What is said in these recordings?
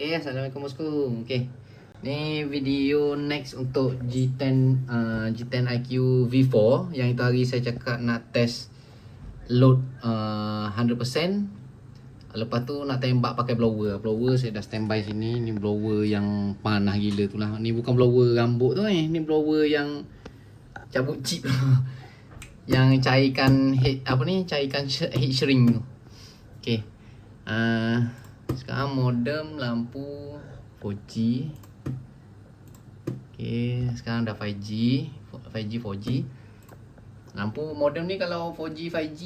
Okay, Assalamualaikum bosku. Okay, ni video next untuk G10 G10 IQ V4 yang itu hari saya cakap nak test load 100%. Lepas tu nak tembak pakai blower. Blower saya dah standby sini. Ni blower yang panah gila tu lah. Ni bukan blower rambut tu ni. Ni blower yang cabut chip yang cairkan head apa ni, cairkan heat shrink tu. Okay. Sekarang modem lampu 4G. Okay, sekarang dah 5G 4G. Lampu modem ni kalau 4G 5G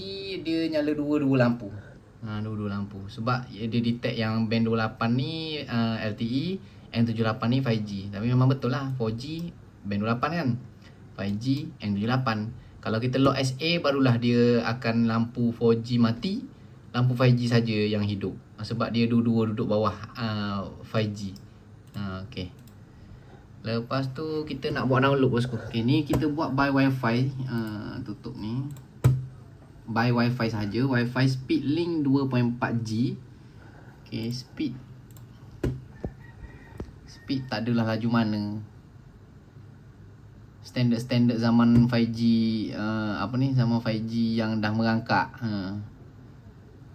dia nyala dua-dua lampu. Dua-dua lampu. Sebab dia detect yang band 28 ni LTE, N78 ni 5G. Tapi memang betul lah 4G band 28 kan, 5G N78. Kalau kita lock SA barulah dia akan lampu 4G mati, lampu 5G saja yang hidup. Sebab dia dua-dua duduk bawah 5G. Okay. Lepas tu kita nak buat download bosku. Okay, ni kita buat by wifi. Tutup ni. By wifi saja. Wifi speed link 2.4G. Okay, speed tak adalah laju mana. Standard zaman 5G zaman 5G yang dah merangkak.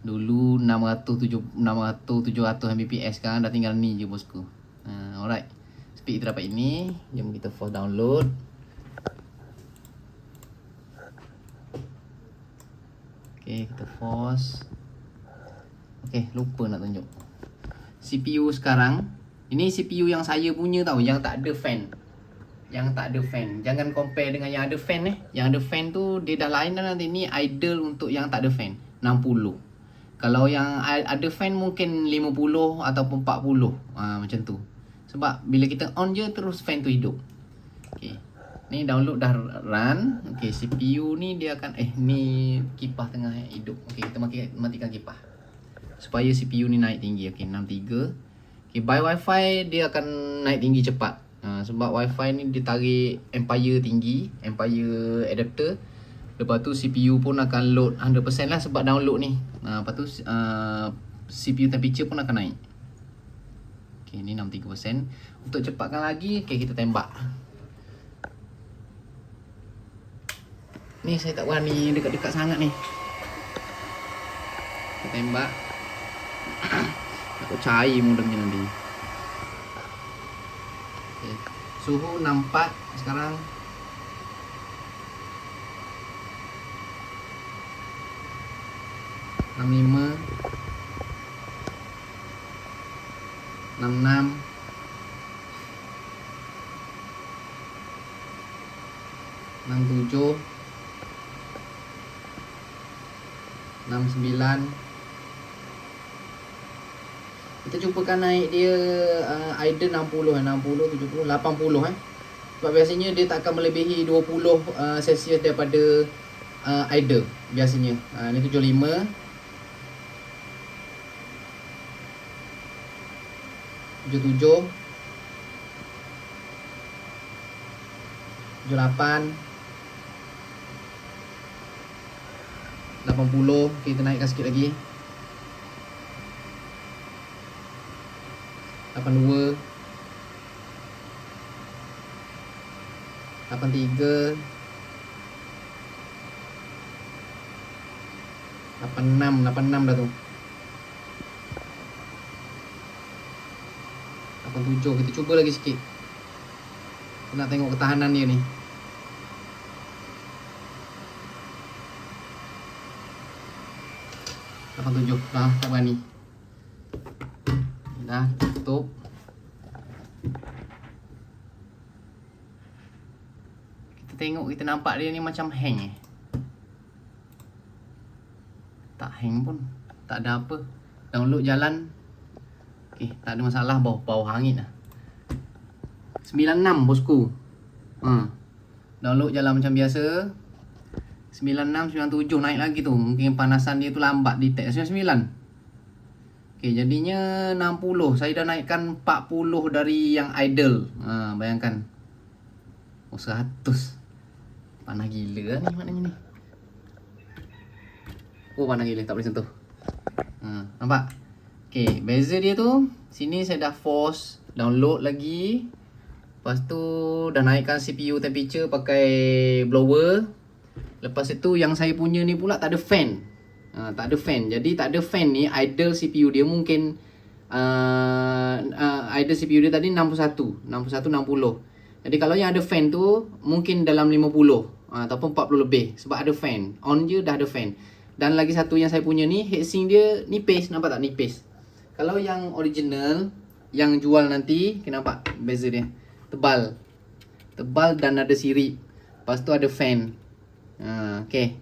Dulu 600 700 Mbps, sekarang dah tinggal ni je bosku. Alright. Speed kita dapat ini. Jom kita force download. Okay, kita force. Okay, lupa nak tunjuk CPU sekarang. Ini CPU yang saya punya tau, yang tak ada fan. Jangan compare dengan yang ada fan. Yang ada fan tu dia dah lain dah nanti. Ni idle untuk yang tak ada fan 60. Kalau yang ada fan mungkin 50 ataupun 40. Macam tu. Sebab bila kita on je terus fan tu hidup. Okay. Ni download dah run. Okay, CPU ni dia akan ni kipas tengah hidup. Okay, kita matikan kipas supaya CPU ni naik tinggi. Okay, 63. Okay, by wifi dia akan naik tinggi cepat. Sebab wifi ni dia tarik ampere tinggi, ampere adapter. Lepas tu CPU pun akan load 100% lah sebab download ni. Lepas tu CPU temperature pun akan naik. Okay, ni 63%. Untuk cepatkan lagi, okay, kita tembak. Ni saya tak berani dekat-dekat sangat ni. Kita tembak. Takut cair modemnya nanti. Okay. Suhu 64 sekarang. 65, 66, 67, 69. Kita cubakan naik dia idle 60, 70, 80 Sebab biasanya dia tak akan melebihi 20 Celsius daripada idle biasanya. Ni 75, 77, 78, 80. Kita naikkan sikit lagi. 82, 83, 86 dah tu. 87. Kita cuba lagi sikit. Kita nak tengok ketahanan dia ni. 87. Dah tak berani. Dah tutup. Kita tengok, kita nampak dia ni macam hang. Tak hang pun. Tak ada apa. Download jalan. Okay, tak ada masalah. Bau hangit lah. 96 bosku. Download jalan macam biasa. 96, 97 naik lagi tu. Mungkin panasan dia tu lambat detect. 99. Okay, jadinya 60. Saya dah naikkan 40 dari yang idle. Bayangkan. 100. Panah gila lah ni maknanya ni. Panah gila, tak boleh sentuh. Nampak? Okay, beza dia tu Sini saya dah force download lagi. Lepas tu dah naikkan CPU temperature pakai blower. Lepas itu yang saya punya ni pula tak ada fan. Tak ada fan. Jadi tak ada fan ni, idle CPU dia mungkin idle CPU dia tadi 61, 60. Jadi kalau yang ada fan tu mungkin dalam 50 ataupun 40 lebih sebab ada fan. On je dah ada fan. Dan lagi satu yang saya punya ni, heatsink dia nipis, nampak tak nipis. Kalau yang original yang jual nanti, nampak beza dia. Tebal. Tebal dan ada sirip. Lepas tu ada fan. Okay.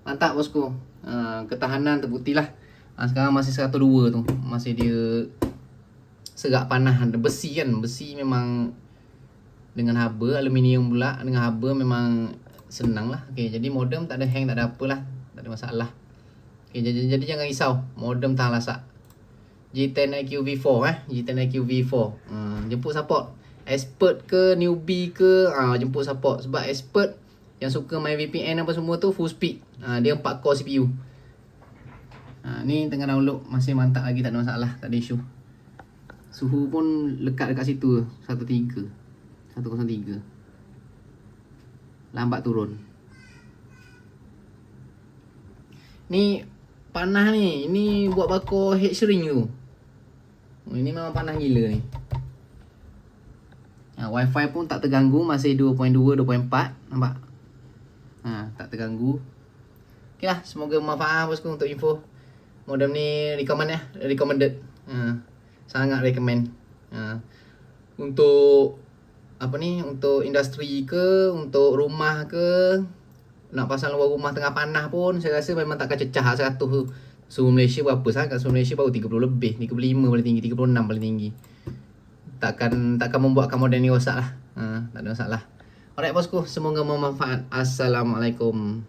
Mantap bosku. Ketahanan terbuktilah. Sekarang masih 102 tu. Masih dia segak panah. Besi kan. Besi memang dengan haba. Aluminium pula dengan haba memang senang lah. Okay, jadi modem tak ada hang, tak ada apalah. Tak ada masalah. Okay, jadi jangan risau. Modem tahan lasak. G10 IQ V4 G10 IQ V4. Jemput support. Expert ke newbie ke, jemput support. Sebab expert yang suka main VPN apa semua tu full speed. Dia 4 core CPU. Ni tengah download, masih mantap lagi, tak ada masalah, tak ada isu. Suhu pun lekat dekat situ 103. Lambat turun. Ni panah ni. Ini buat bakar head shrink tu. Ini memang panah gila ni. Wi-Fi pun tak terganggu, masih 2.2, 2.4. Nampak? Tak terganggu. Okay lah, semoga bermanfaat bosku untuk info. Modem ni recommended. Sangat recommend. Untuk apa ni, untuk industri ke, untuk rumah ke, nak pasang luar rumah tengah panah pun saya rasa memang takkan cecah 100 tu. Suhu Malaysia berapa sangat? Suhu Malaysia baru 30 lebih, 35 paling tinggi, 36 paling tinggi. Takkan membuatkan modem ni rosak lah. Tak ada masalah. Alright bosku, semoga bermanfaat. Assalamualaikum.